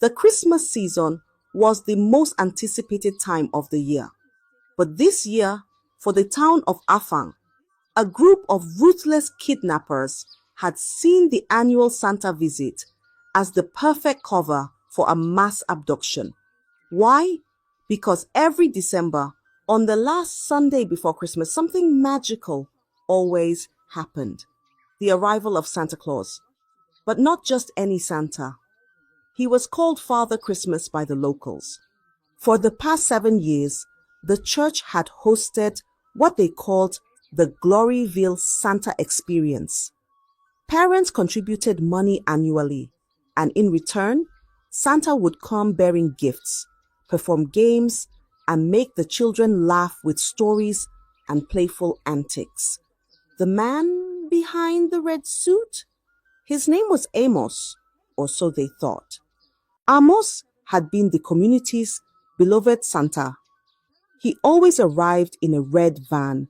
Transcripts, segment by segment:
The Christmas season was the most anticipated time of the year. But this year, for the town of Afang, a group of ruthless kidnappers had seen the annual Santa visit as the perfect cover for a mass abduction. Why? Because every December, on the last Sunday before Christmas, something magical always happened. The arrival of Santa Claus. But not just any Santa. He was called Father Christmas by the locals. For the past 7 years, the church had hosted what they called the Gloryville Santa Experience. Parents contributed money annually, and in return, Santa would come bearing gifts, perform games, and make the children laugh with stories and playful antics. The man behind the red suit? His name was Amos, or so they thought. Amos had been the community's beloved Santa. He always arrived in a red van,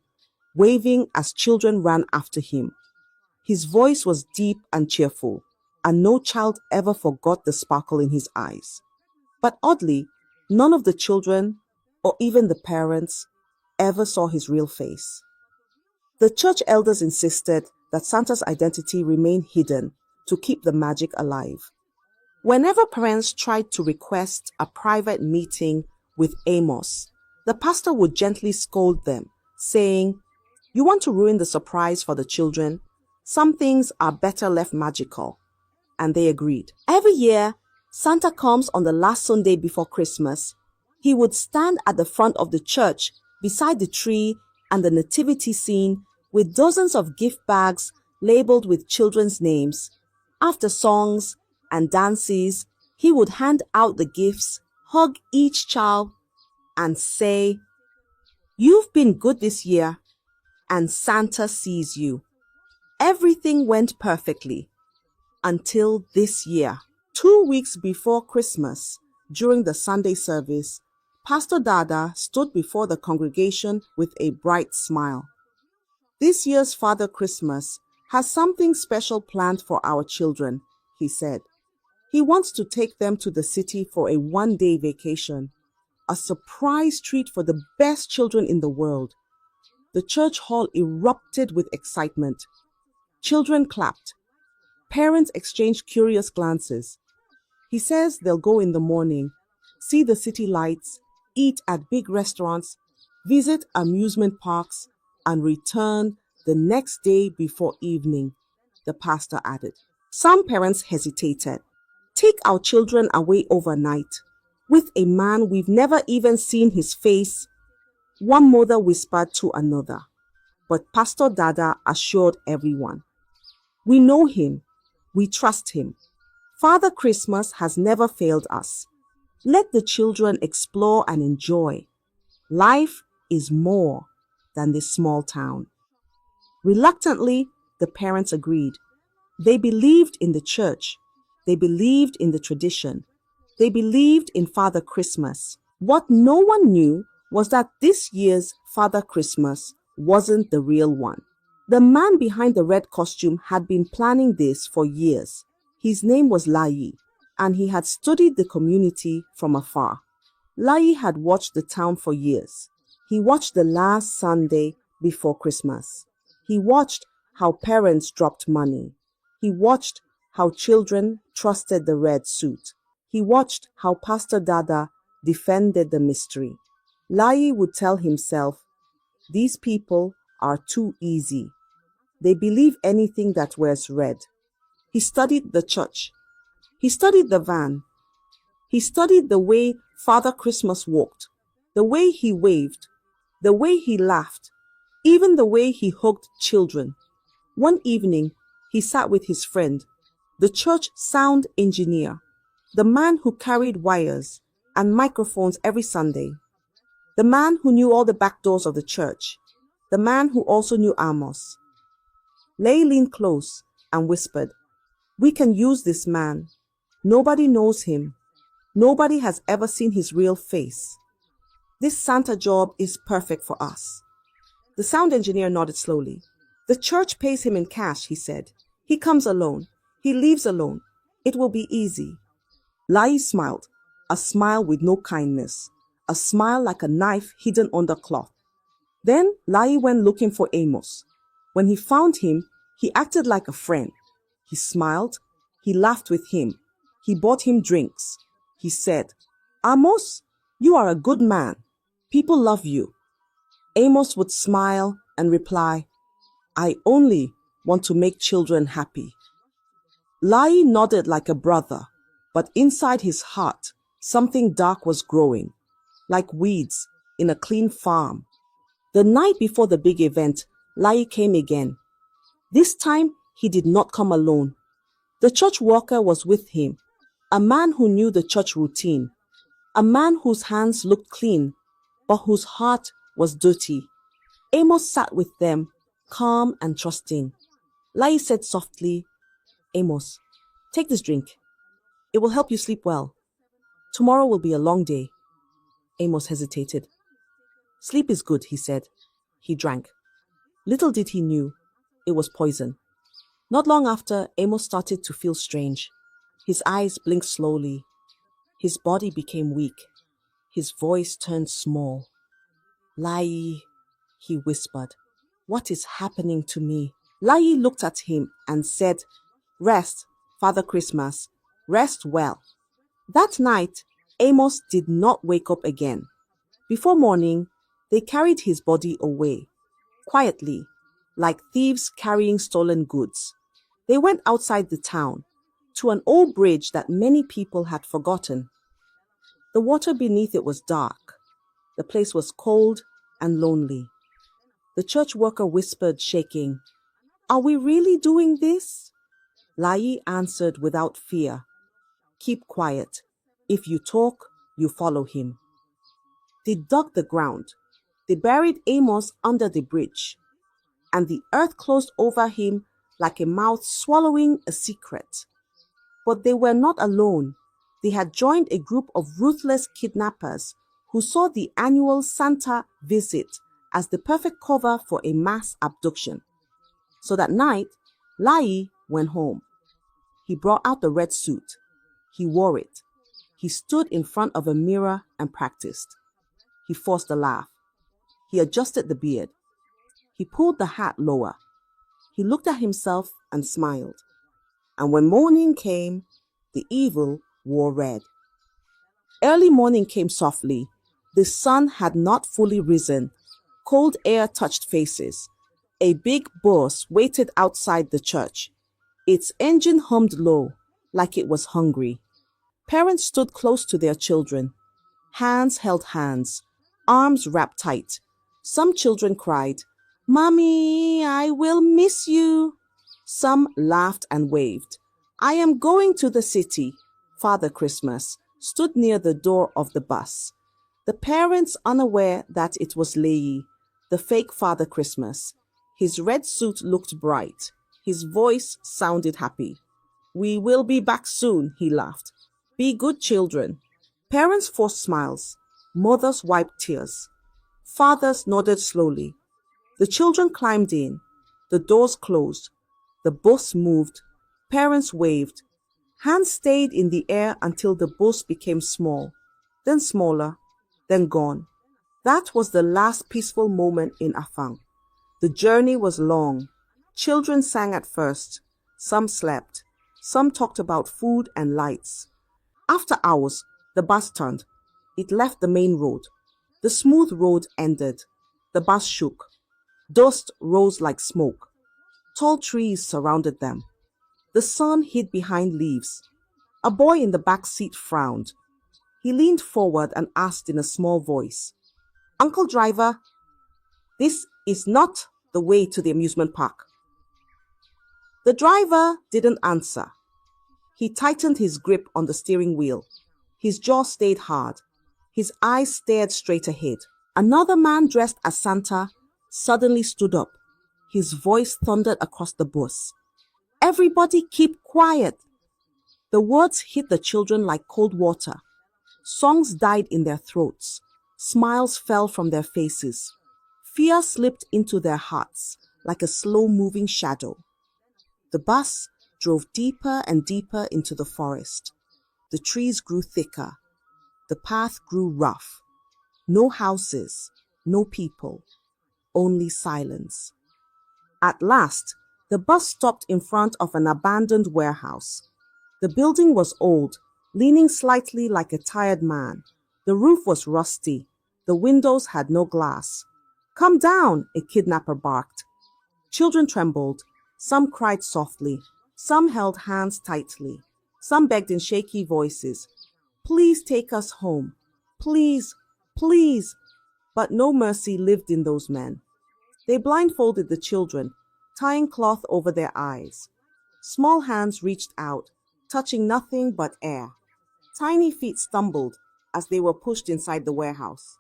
waving as children ran after him. His voice was deep and cheerful, and no child ever forgot the sparkle in his eyes. But oddly, none of the children, or even the parents, ever saw his real face. The church elders insisted that Santa's identity remain hidden to keep the magic alive. Whenever parents tried to request a private meeting with Amos, the pastor would gently scold them, saying, "You want to ruin the surprise for the children? Some things are better left magical." And they agreed. Every year, Santa comes on the last Sunday before Christmas. He would stand at the front of the church beside the tree and the nativity scene with dozens of gift bags labeled with children's names. After songs and dances, he would hand out the gifts, hug each child, and say, "You've been good this year, and Santa sees you." Everything went perfectly until this year. 2 weeks before Christmas, during the Sunday service, Pastor Dada stood before the congregation with a bright smile. "This year's Father Christmas has something special planned for our children," he said. "He wants to take them to the city for a one-day vacation, a surprise treat for the best children in the world." The church hall erupted with excitement. Children clapped. Parents exchanged curious glances. He says they'll go in the morning, see the city lights, eat at big restaurants, visit amusement parks, and return the next day before evening, the pastor added. Some parents hesitated. "Take our children away overnight with a man we've never even seen his face," one mother whispered to another. But Pastor Dada assured everyone, "We know him. We trust him. Father Christmas has never failed us. Let the children explore and enjoy. Life is more than this small town." Reluctantly, the parents agreed. They believed in the church. They believed in the tradition. They believed in Father Christmas. What no one knew was that this year's Father Christmas wasn't the real one. The man behind the red costume had been planning this for years. His name was Lai, and he had studied the community from afar. Lai had watched the town for years. He watched the last Sunday before Christmas. He watched how parents dropped money. He watched how children trusted the red suit. He watched how Pastor Dada defended the mystery. Lai would tell himself, "These people are too easy. They believe anything that wears red." He studied the church. He studied the van. He studied the way Father Christmas walked, the way he waved, the way he laughed, even the way he hugged children. One evening, he sat with his friend, the church sound engineer, the man who carried wires and microphones every Sunday, the man who knew all the back doors of the church, the man who also knew Amos. Lay leaned close and whispered, "We can use this man. Nobody knows him. Nobody has ever seen his real face. This Santa job is perfect for us." The sound engineer nodded slowly. "The church pays him in cash," he said. "He comes alone. He leaves alone. It will be easy." Lai smiled, a smile with no kindness, a smile like a knife hidden under cloth. Then Lai went looking for Amos. When he found him, he acted like a friend. He smiled, he laughed with him, he bought him drinks. He said, "Amos, you are a good man. People love you." Amos would smile and reply, "I only want to make children happy." Lai nodded like a brother, but inside his heart, something dark was growing, like weeds in a clean farm. The night before the big event, Lai came again. This time, he did not come alone. The church worker was with him, a man who knew the church routine, a man whose hands looked clean, but whose heart was dirty. Amos sat with them, calm and trusting. Lai said softly, "Amos, take this drink. It will help you sleep well. Tomorrow will be a long day." Amos hesitated. "Sleep is good," he said. He drank. Little did he knew, it was poison. Not long after, Amos started to feel strange. His eyes blinked slowly. His body became weak. His voice turned small. "Lai," he whispered, "what is happening to me?" Lai looked at him and said, "Rest, Father Christmas, rest well." That night, Amos did not wake up again. Before morning, they carried his body away, quietly, like thieves carrying stolen goods. They went outside the town, to an old bridge that many people had forgotten. The water beneath it was dark. The place was cold and lonely. The church worker whispered, shaking, "Are we really doing this?" Lai answered without fear, "Keep quiet. If you talk, you follow him." They dug the ground. They buried Amos under the bridge, and the earth closed over him like a mouth swallowing a secret. But they were not alone. They had joined a group of ruthless kidnappers who saw the annual Santa visit as the perfect cover for a mass abduction. So that night, Lai went home. He brought out the red suit. He wore it. He stood in front of a mirror and practiced. He forced a laugh. He adjusted the beard. He pulled the hat lower. He looked at himself and smiled. And when morning came, the evil wore red. Early morning came softly. The sun had not fully risen. Cold air touched faces. A big bus waited outside the church. Its engine hummed low, like it was hungry. Parents stood close to their children. Hands held hands, arms wrapped tight. Some children cried, "Mommy, I will miss you." Some laughed and waved. "I am going to the city." Father Christmas stood near the door of the bus. The parents unaware that it was Lei, the fake Father Christmas. His red suit looked bright. His voice sounded happy. "We will be back soon," he laughed. "Be good children." Parents forced smiles. Mothers wiped tears. Fathers nodded slowly. The children climbed in. The doors closed. The bus moved. Parents waved. Hands stayed in the air until the bus became small, then smaller, then gone. That was the last peaceful moment in Afang. The journey was long. Children sang at first. Some slept. Some talked about food and lights. After hours, the bus turned. It left the main road. The smooth road ended. The bus shook. Dust rose like smoke. Tall trees surrounded them. The sun hid behind leaves. A boy in the back seat frowned. He leaned forward and asked in a small voice, "Uncle Driver, this is not the way to the amusement park." The driver didn't answer. He tightened his grip on the steering wheel. His jaw stayed hard. His eyes stared straight ahead. Another man dressed as Santa suddenly stood up. His voice thundered across the bus. "Everybody keep quiet." The words hit the children like cold water. Songs died in their throats. Smiles fell from their faces. Fear slipped into their hearts like a slow-moving shadow. The bus drove deeper and deeper into the forest. The trees grew thicker. The path grew rough. No houses, no people, only silence. At last, the bus stopped in front of an abandoned warehouse. The building was old, leaning slightly like a tired man. The roof was rusty. The windows had no glass. "Come down," a kidnapper barked. Children trembled. Some cried softly. Some held hands tightly. Some begged in shaky voices, "Please take us home. Please, please." But no mercy lived in those men. They blindfolded the children, tying cloth over their eyes. Small hands reached out, touching nothing but air. Tiny feet stumbled as they were pushed inside the warehouse.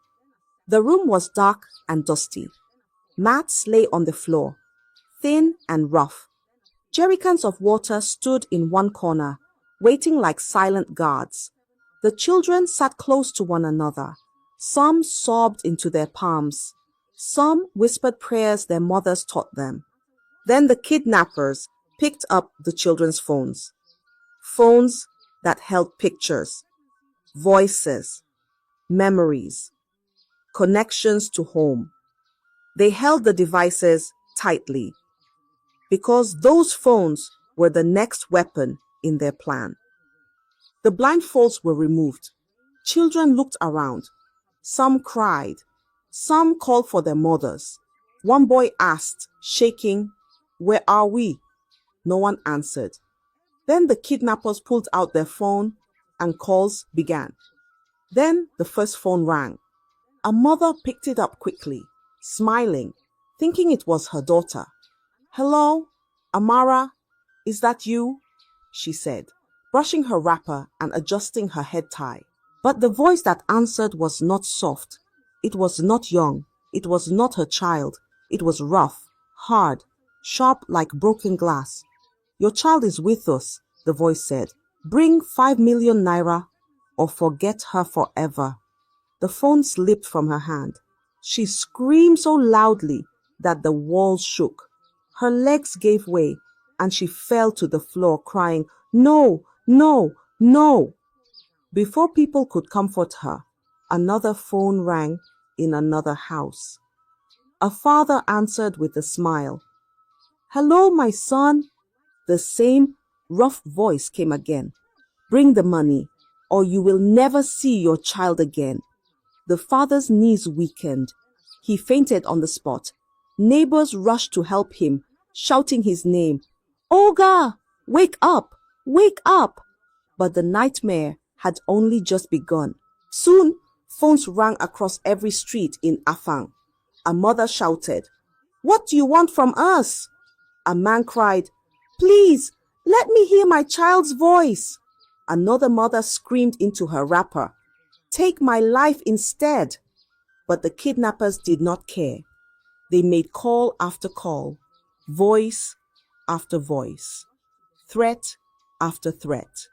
The room was dark and dusty. Mats lay on the floor, thin and rough. Jerrycans of water stood in one corner, waiting like silent guards. The children sat close to one another. Some sobbed into their palms. Some whispered prayers their mothers taught them. Then the kidnappers picked up the children's phones. Phones that held pictures, voices, memories, connections to home. They held the devices tightly because those phones were the next weapon in their plan. The blindfolds were removed. Children looked around. Some cried. Some called for their mothers. One boy asked, shaking, "Where are we?" No one answered. Then the kidnappers pulled out their phone and calls began. Then the first phone rang. A mother picked it up quickly, smiling, thinking it was her daughter. "Hello, Amara, is that you?" she said, brushing her wrapper and adjusting her head tie. But the voice that answered was not soft. It was not young. It was not her child. It was rough, hard, sharp like broken glass. "Your child is with us," the voice said. "Bring 5 million naira or forget her forever." The phone slipped from her hand. She screamed so loudly that the walls shook. Her legs gave way and she fell to the floor crying, "No, no, no." Before people could comfort her, another phone rang in another house. A father answered with a smile. "Hello, my son." The same rough voice came again. "Bring the money, or you will never see your child again." The father's knees weakened. He fainted on the spot. Neighbors rushed to help him, shouting his name. "Olga, wake up, wake up." But the nightmare had only just begun. Soon, phones rang across every street in Afang. A mother shouted, "What do you want from us?" A man cried, "Please, let me hear my child's voice." Another mother screamed into her wrapper, "Take my life instead." But the kidnappers did not care. They made call after call, voice after voice, threat after threat.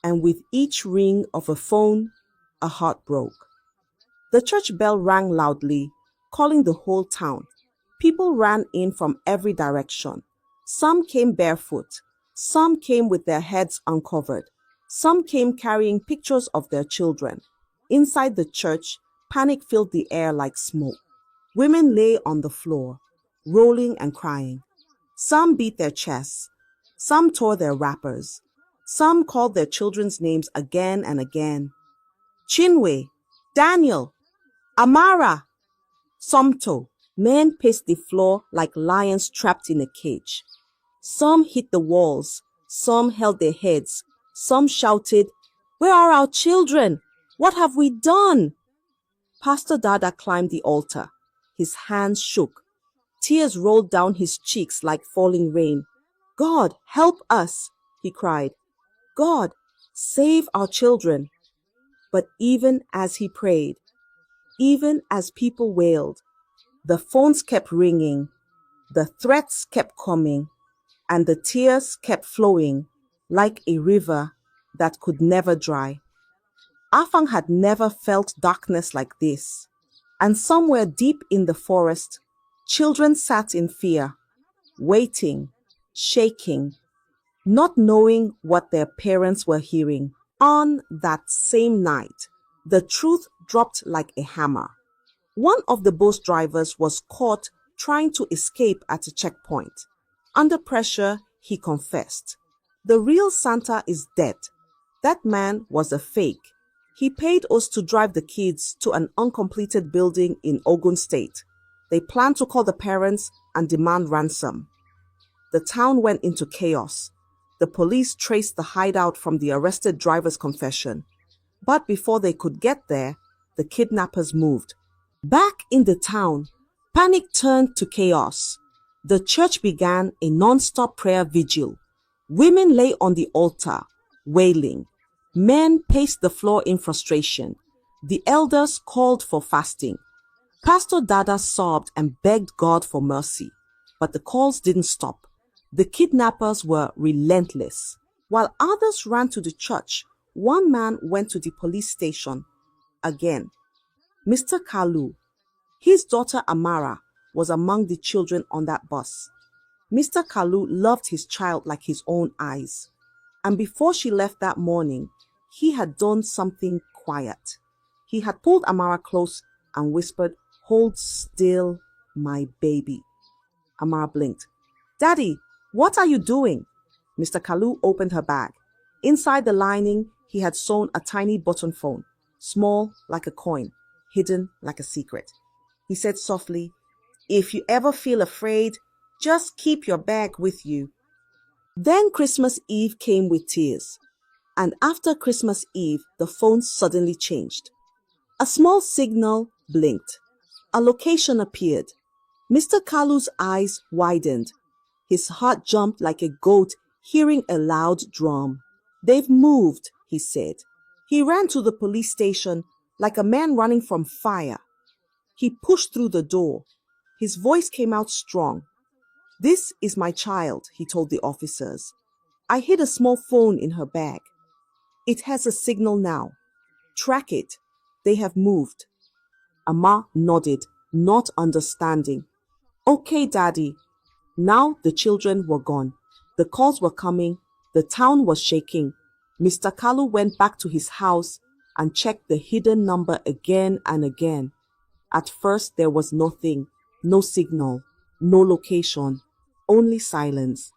And with each ring of a phone, a heart broke. The church bell rang loudly, calling the whole town. People ran in from every direction. Some came barefoot. Some came with their heads uncovered. Some came carrying pictures of their children. Inside the church, panic filled the air like smoke. Women lay on the floor, rolling and crying. Some beat their chests. Some tore their wrappers. Some called their children's names again and again. Chinwe, Daniel, Amara, Somto. Men paced the floor like lions trapped in a cage. Some hit the walls. Some held their heads. Some shouted, "Where are our children? What have we done?" Pastor Dada climbed the altar. His hands shook. Tears rolled down his cheeks like falling rain. "God, help us," he cried. "God, save our children." But even as he prayed, even as people wailed, the phones kept ringing, the threats kept coming, and the tears kept flowing like a river that could never dry. Afang had never felt darkness like this, and somewhere deep in the forest, children sat in fear, waiting, shaking, not knowing what their parents were hearing. On that same night, the truth dropped like a hammer. One of the bus drivers was caught trying to escape at a checkpoint. Under pressure, he confessed. The real Santa is dead. That man was a fake. He paid us to drive the kids to an uncompleted building in Ogun State. They planned to call the parents and demand ransom. The town went into chaos. The police traced the hideout from the arrested driver's confession. But before they could get there, the kidnappers moved. Back in the town, panic turned to chaos. The church began a non-stop prayer vigil. Women lay on the altar, wailing. Men paced the floor in frustration. The elders called for fasting. Pastor Dada sobbed and begged God for mercy. But the calls didn't stop. The kidnappers were relentless. While others ran to the church, one man went to the police station. Again, Mr. Kalu, his daughter Amara, was among the children on that bus. Mr. Kalu loved his child like his own eyes. And before she left that morning, he had done something quiet. He had pulled Amara close and whispered, "Hold still, my baby." Amara blinked. "Daddy, what are you doing?" Mr. Kalu opened her bag. Inside the lining, he had sewn a tiny button phone, small like a coin, hidden like a secret. He said softly, "If you ever feel afraid, just keep your bag with you." Then Christmas Eve came with tears. And after Christmas Eve, the phone suddenly changed. A small signal blinked. A location appeared. Mr. Kalu's eyes widened. His heart jumped like a goat hearing a loud drum. "They've moved," he said. He ran to the police station like a man running from fire. He pushed through the door. His voice came out strong. "This is my child," he told the officers. "I hid a small phone in her bag. It has a signal now. Track it. They have moved." Amma nodded, not understanding. "Okay, Daddy." Now the children were gone. The calls were coming. The town was shaking. Mr. Kalu went back to his house and checked the hidden number again and again. At first there was nothing, no signal, no location, only silence.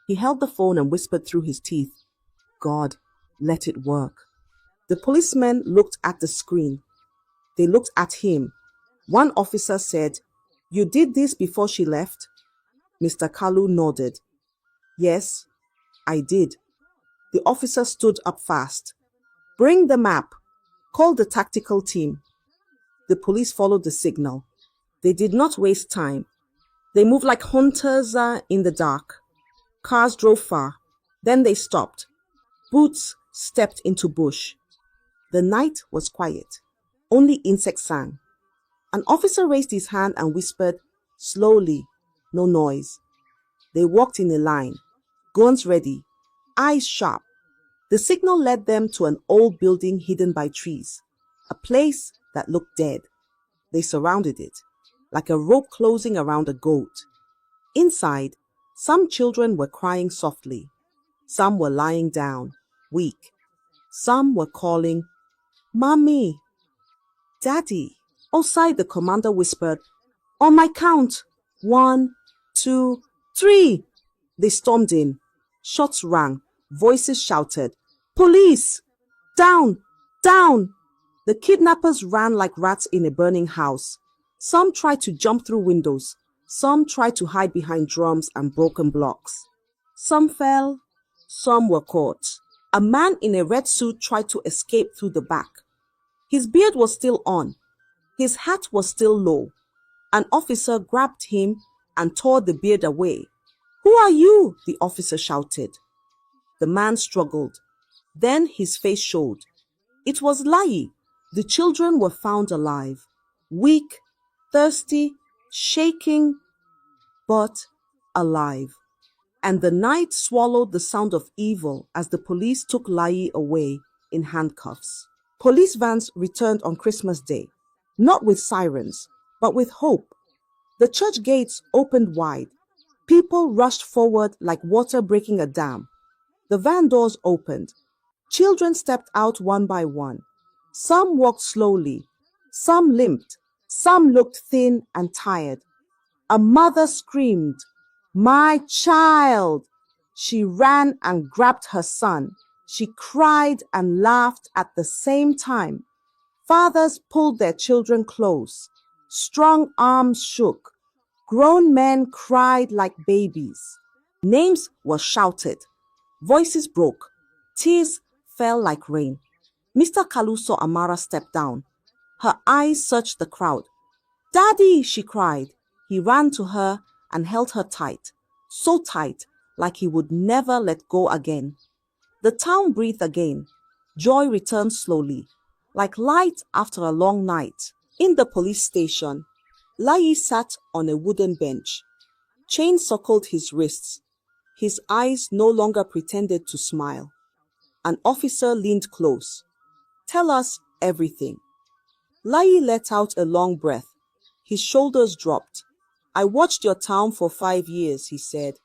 He held the phone and whispered through his teeth, "God, let it work." The policemen looked at the screen. They looked at him. One officer said, "You did this before she left?" Mr. Kalu nodded. "Yes, I did." The officer stood up fast. "Bring the map. Call the tactical team." The police followed the signal. They did not waste time. They moved like hunters in the dark. Cars drove far. Then they stopped. Boots stepped into bush. The night was quiet. Only insects sang. An officer raised his hand and whispered, "Slowly, no noise." They walked in a line, guns ready, eyes sharp. The signal led them to an old building hidden by trees, a place that looked dead. They surrounded it, like a rope closing around a goat. Inside, some children were crying softly. Some were lying down, weak. Some were calling, "Mommy, Daddy." Outside, the commander whispered, "On my count, 1, 2, 3." They stormed in. Shots rang. Voices shouted, "Police! Down! Down!" The kidnappers ran like rats in a burning house. Some tried to jump through windows. Some tried to hide behind drums and broken blocks. Some fell. Some were caught. A man in a red suit tried to escape through the back. His beard was still on. His hat was still low. An officer grabbed him and tore the beard away. "Who are you?" the officer shouted. The man struggled. Then his face showed. It was Lai. The children were found alive, weak, thirsty, shaking, but alive. And the night swallowed the sound of evil as the police took Lai away in handcuffs. Police vans returned on Christmas Day, not with sirens, but with hope. The church gates opened wide. People rushed forward like water breaking a dam. The van doors opened. Children stepped out one by one. Some walked slowly, some limped, some looked thin and tired. A mother screamed, "My child!" She ran and grabbed her son. She cried and laughed at the same time. Fathers pulled their children close. Strong arms shook. Grown men cried like babies. Names were shouted. Voices broke. Tears fell like rain. Mr. Kalu saw Amara step down. Her eyes searched the crowd. "Daddy!" she cried. He ran to her and held her tight, so tight, like he would never let go again. The town breathed again. Joy returned slowly, like light after a long night. In the police station, Layi sat on a wooden bench. Chains circled his wrists. His eyes no longer pretended to smile. An officer leaned close. "Tell us everything." Layi let out a long breath. His shoulders dropped. "I watched your town for 5 years," he said.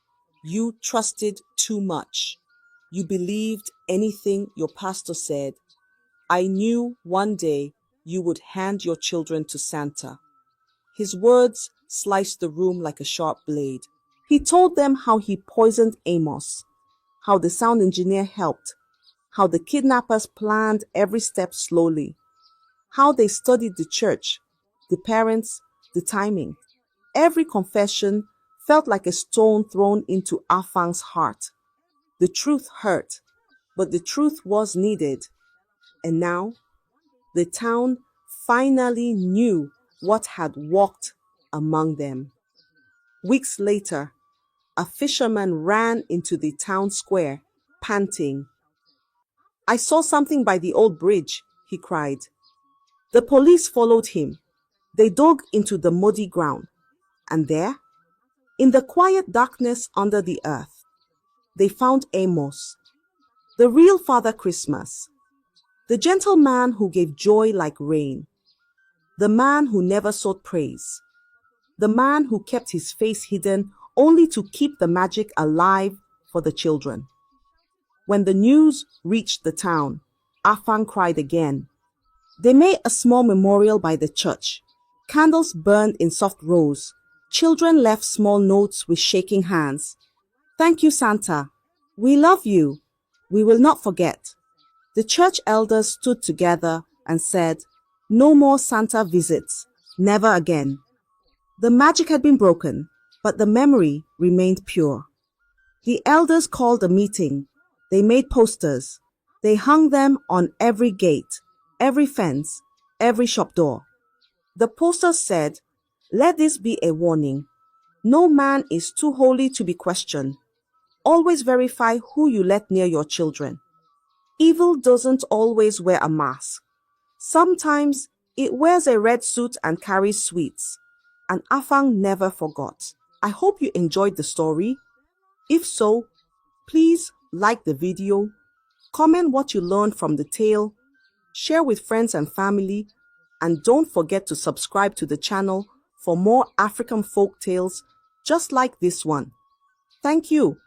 "You trusted too much. You believed anything your pastor said. I knew one day you would hand your children to Santa." His words sliced the room like a sharp blade. He told them how he poisoned Amos, how the sound engineer helped, how the kidnappers planned every step slowly, how they studied the church, the parents, the timing. Every confession felt like a stone thrown into Afang's heart. The truth hurt, but the truth was needed. And now, the town finally knew what had walked among them. Weeks later, a fisherman ran into the town square, panting. "I saw something by the old bridge," he cried. The police followed him. They dug into the muddy ground. And there, in the quiet darkness under the earth, they found Amos, the real Father Christmas, the gentle man who gave joy like rain, the man who never sought praise, the man who kept his face hidden only to keep the magic alive for the children. When the news reached the town, Afang cried again. They made a small memorial by the church. Candles burned in soft rows. Children left small notes with shaking hands. "Thank you, Santa. We love you. We will not forget." The church elders stood together and said, "No more Santa visits. Never again." The magic had been broken, but the memory remained pure. The elders called a meeting. They made posters. They hung them on every gate, every fence, every shop door. The posters said, "Let this be a warning. No man is too holy to be questioned. Always verify who you let near your children. Evil doesn't always wear a mask. Sometimes it wears a red suit and carries sweets." And Afang never forgot. I hope you enjoyed the story. If so, please like the video, comment what you learned from the tale, share with friends and family, and don't forget to subscribe to the channel for more African folk tales just like this one. Thank you.